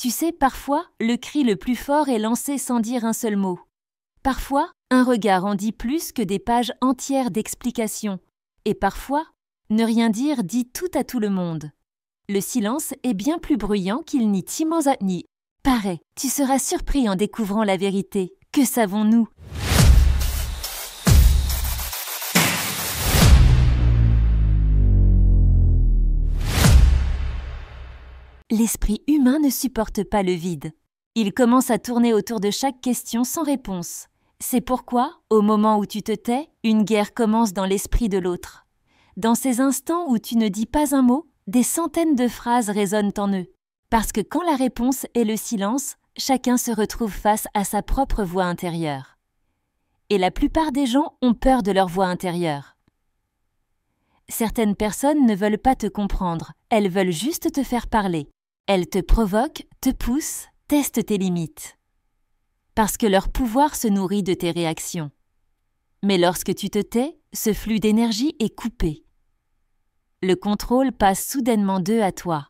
Tu sais, parfois, le cri le plus fort est lancé sans dire un seul mot. Parfois, un regard en dit plus que des pages entières d'explications. Et parfois, ne rien dire dit tout à tout le monde. Le silence est bien plus bruyant qu'il n'y t'imagine. Paraît, tu seras surpris en découvrant la vérité. Que savons-nous ? L'esprit humain ne supporte pas le vide. Il commence à tourner autour de chaque question sans réponse. C'est pourquoi, au moment où tu te tais, une guerre commence dans l'esprit de l'autre. Dans ces instants où tu ne dis pas un mot, des centaines de phrases résonnent en eux. Parce que quand la réponse est le silence, chacun se retrouve face à sa propre voix intérieure. Et la plupart des gens ont peur de leur voix intérieure. Certaines personnes ne veulent pas te comprendre, elles veulent juste te faire parler. Elles te provoquent, te poussent, testent tes limites. Parce que leur pouvoir se nourrit de tes réactions. Mais lorsque tu te tais, ce flux d'énergie est coupé. Le contrôle passe soudainement d'eux à toi.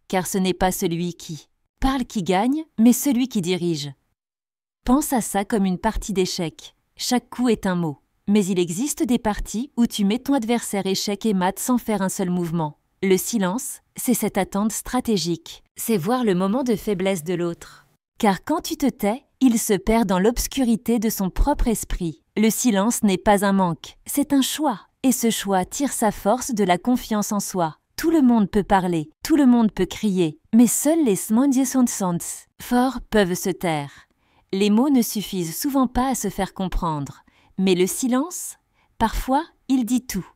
Car ce n'est pas celui qui parle qui gagne, mais celui qui dirige. Pense à ça comme une partie d'échecs. Chaque coup est un mot. Mais il existe des parties où tu mets ton adversaire échec et mat sans faire un seul mouvement. Le silence, c'est cette attente stratégique. C'est voir le moment de faiblesse de l'autre. Car quand tu te tais, il se perd dans l'obscurité de son propre esprit. Le silence n'est pas un manque, c'est un choix. Et ce choix tire sa force de la confiance en soi. Tout le monde peut parler, tout le monde peut crier, mais seuls les forts peuvent se taire. Les mots ne suffisent souvent pas à se faire comprendre. Mais le silence, parfois, il dit tout.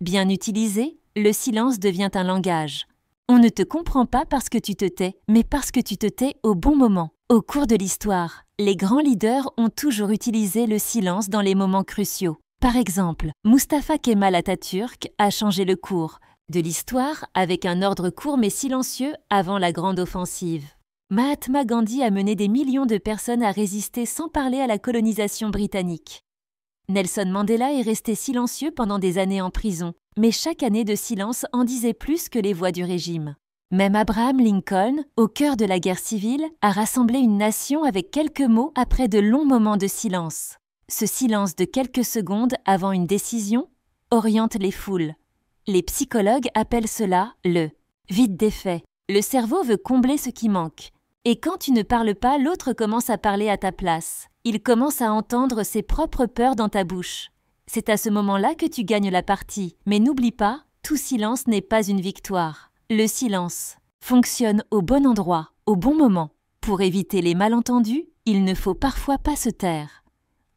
Bien utilisé, le silence devient un langage. On ne te comprend pas parce que tu te tais, mais parce que tu te tais au bon moment. Au cours de l'histoire, les grands leaders ont toujours utilisé le silence dans les moments cruciaux. Par exemple, Mustafa Kemal Atatürk a changé le cours de l'histoire avec un ordre court mais silencieux avant la grande offensive. Mahatma Gandhi a mené des millions de personnes à résister sans parler à la colonisation britannique. Nelson Mandela est resté silencieux pendant des années en prison, mais chaque année de silence en disait plus que les voix du régime. Même Abraham Lincoln, au cœur de la guerre civile, a rassemblé une nation avec quelques mots après de longs moments de silence. Ce silence de quelques secondes avant une décision oriente les foules. Les psychologues appellent cela le vide des faits. Le cerveau veut combler ce qui manque. Et quand tu ne parles pas, l'autre commence à parler à ta place. Il commence à entendre ses propres peurs dans ta bouche. C'est à ce moment-là que tu gagnes la partie. Mais n'oublie pas, tout silence n'est pas une victoire. Le silence fonctionne au bon endroit, au bon moment. Pour éviter les malentendus, il ne faut parfois pas se taire.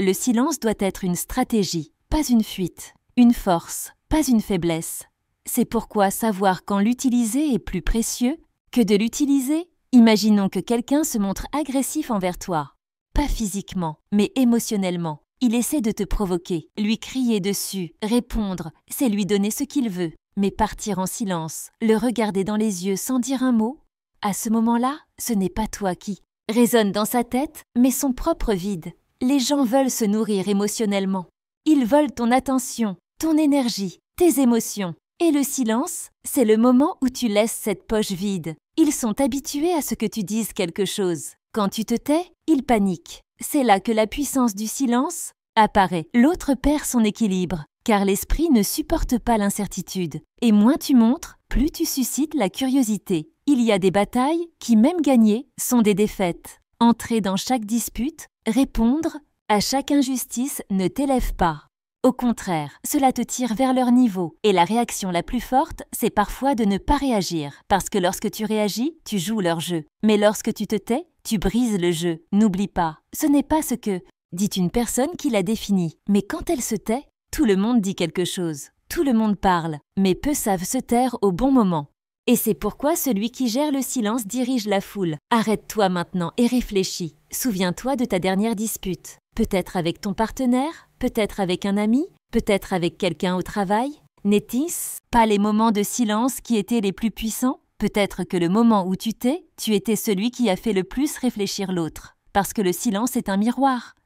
Le silence doit être une stratégie, pas une fuite, une force, pas une faiblesse. C'est pourquoi savoir quand l'utiliser est plus précieux que de l'utiliser. Imaginons que quelqu'un se montre agressif envers toi. Pas physiquement, mais émotionnellement. Il essaie de te provoquer, lui crier dessus, répondre, c'est lui donner ce qu'il veut. Mais partir en silence, le regarder dans les yeux sans dire un mot, à ce moment-là, ce n'est pas toi qui résonne dans sa tête, mais son propre vide. Les gens veulent se nourrir émotionnellement. Ils veulent ton attention, ton énergie, tes émotions. Et le silence, c'est le moment où tu laisses cette poche vide. Ils sont habitués à ce que tu dises quelque chose. Quand tu te tais, ils paniquent. C'est là que la puissance du silence apparaît. L'autre perd son équilibre, car l'esprit ne supporte pas l'incertitude. Et moins tu montres, plus tu suscites la curiosité. Il y a des batailles qui, même gagnées, sont des défaites. Entrer dans chaque dispute, répondre à chaque injustice ne t'élève pas. Au contraire, cela te tire vers leur niveau. Et la réaction la plus forte, c'est parfois de ne pas réagir. Parce que lorsque tu réagis, tu joues leur jeu. Mais lorsque tu te tais, tu brises le jeu. N'oublie pas, ce n'est pas ce que dit une personne qui l'a défini. Mais quand elle se tait, tout le monde dit quelque chose. Tout le monde parle. Mais peu savent se taire au bon moment. Et c'est pourquoi celui qui gère le silence dirige la foule. Arrête-toi maintenant et réfléchis. Souviens-toi de ta dernière dispute. Peut-être avec ton partenaire, peut-être avec un ami, peut-être avec quelqu'un au travail. N'étaient-ce pas les moments de silence qui étaient les plus puissants? Peut-être que le moment où tu tais, tu étais celui qui a fait le plus réfléchir l'autre. Parce que le silence est un miroir.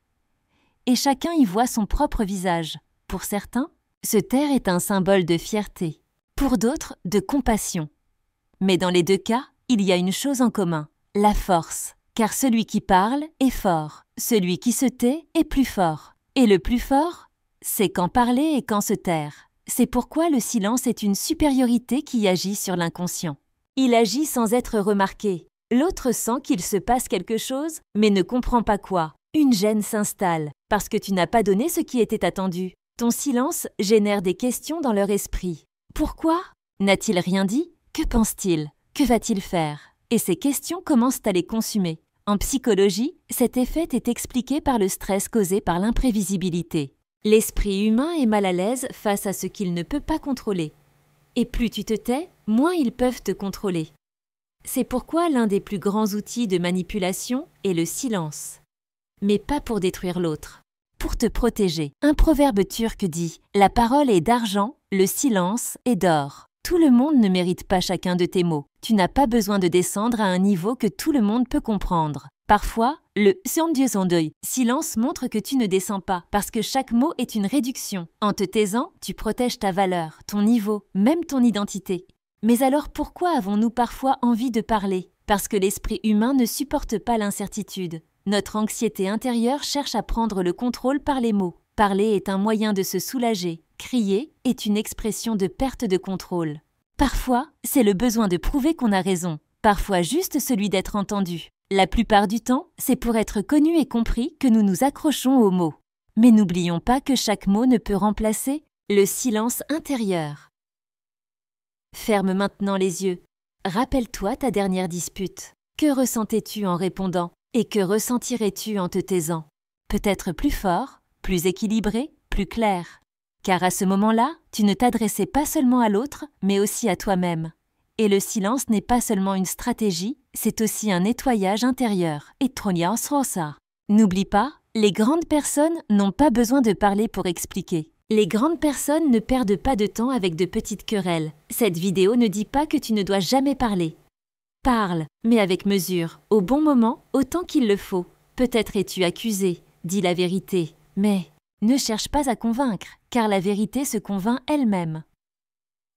Et chacun y voit son propre visage. Pour certains, se taire est un symbole de fierté. Pour d'autres, de compassion. Mais dans les deux cas, il y a une chose en commun. la force. Car celui qui parle est fort, celui qui se tait est plus fort. Et le plus fort, c'est quand parler et quand se taire. C'est pourquoi le silence est une supériorité qui agit sur l'inconscient. Il agit sans être remarqué. L'autre sent qu'il se passe quelque chose, mais ne comprend pas quoi. Une gêne s'installe, parce que tu n'as pas donné ce qui était attendu. Ton silence génère des questions dans leur esprit. Pourquoi? N'a-t-il rien dit? Que pense-t-il? Que va-t-il faire? Et ces questions commencent à les consumer. En psychologie, cet effet est expliqué par le stress causé par l'imprévisibilité. L'esprit humain est mal à l'aise face à ce qu'il ne peut pas contrôler. Et plus tu te tais, moins ils peuvent te contrôler. C'est pourquoi l'un des plus grands outils de manipulation est le silence. Mais pas pour détruire l'autre, pour te protéger. Un proverbe turc dit « La parole est d'argent, le silence est d'or ». Tout le monde ne mérite pas chacun de tes mots. Tu n'as pas besoin de descendre à un niveau que tout le monde peut comprendre. Parfois, le « silence montre que tu ne descends pas, parce que chaque mot est une réduction. En te taisant, tu protèges ta valeur, ton niveau, même ton identité. Mais alors pourquoi avons-nous parfois envie de parler? Parce que l'esprit humain ne supporte pas l'incertitude. Notre anxiété intérieure cherche à prendre le contrôle par les mots. Parler est un moyen de se soulager. Crier est une expression de perte de contrôle. Parfois, c'est le besoin de prouver qu'on a raison. Parfois juste celui d'être entendu. La plupart du temps, c'est pour être connu et compris que nous nous accrochons aux mots. Mais n'oublions pas que chaque mot ne peut remplacer le silence intérieur. Ferme maintenant les yeux. Rappelle-toi ta dernière dispute. Que ressentais-tu en répondant? Et que ressentirais-tu en te taisant? Peut-être plus fort, plus équilibré, plus clair. Car à ce moment-là, tu ne t'adressais pas seulement à l'autre, mais aussi à toi-même. Et le silence n'est pas seulement une stratégie, c'est aussi un nettoyage intérieur. Et n'oublie pas, les grandes personnes n'ont pas besoin de parler pour expliquer. Les grandes personnes ne perdent pas de temps avec de petites querelles. Cette vidéo ne dit pas que tu ne dois jamais parler. Parle, mais avec mesure, au bon moment, autant qu'il le faut. Peut-être es-tu accusé, dis la vérité, mais ne cherche pas à convaincre, car la vérité se convainc elle-même.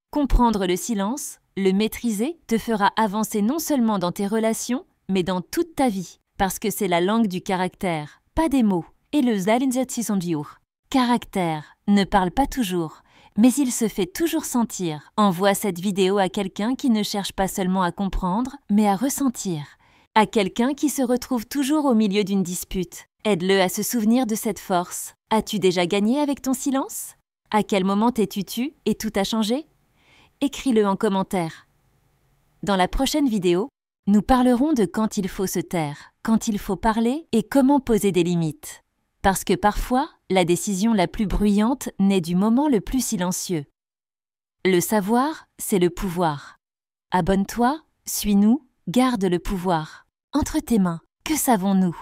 Comprendre le silence, le maîtriser, te fera avancer non seulement dans tes relations, mais dans toute ta vie, parce que c'est la langue du caractère, pas des mots. Et le caractère ne parle pas toujours, mais il se fait toujours sentir. Envoie cette vidéo à quelqu'un qui ne cherche pas seulement à comprendre, mais à ressentir. À quelqu'un qui se retrouve toujours au milieu d'une dispute. Aide-le à se souvenir de cette force. As-tu déjà gagné avec ton silence? À quel moment t'es-tu tu et tout a changé? Écris-le en commentaire. Dans la prochaine vidéo, nous parlerons de quand il faut se taire, quand il faut parler et comment poser des limites. Parce que parfois, la décision la plus bruyante naît du moment le plus silencieux. Le savoir, c'est le pouvoir. Abonne-toi, suis-nous, garde le pouvoir. Entre tes mains, que savons-nous?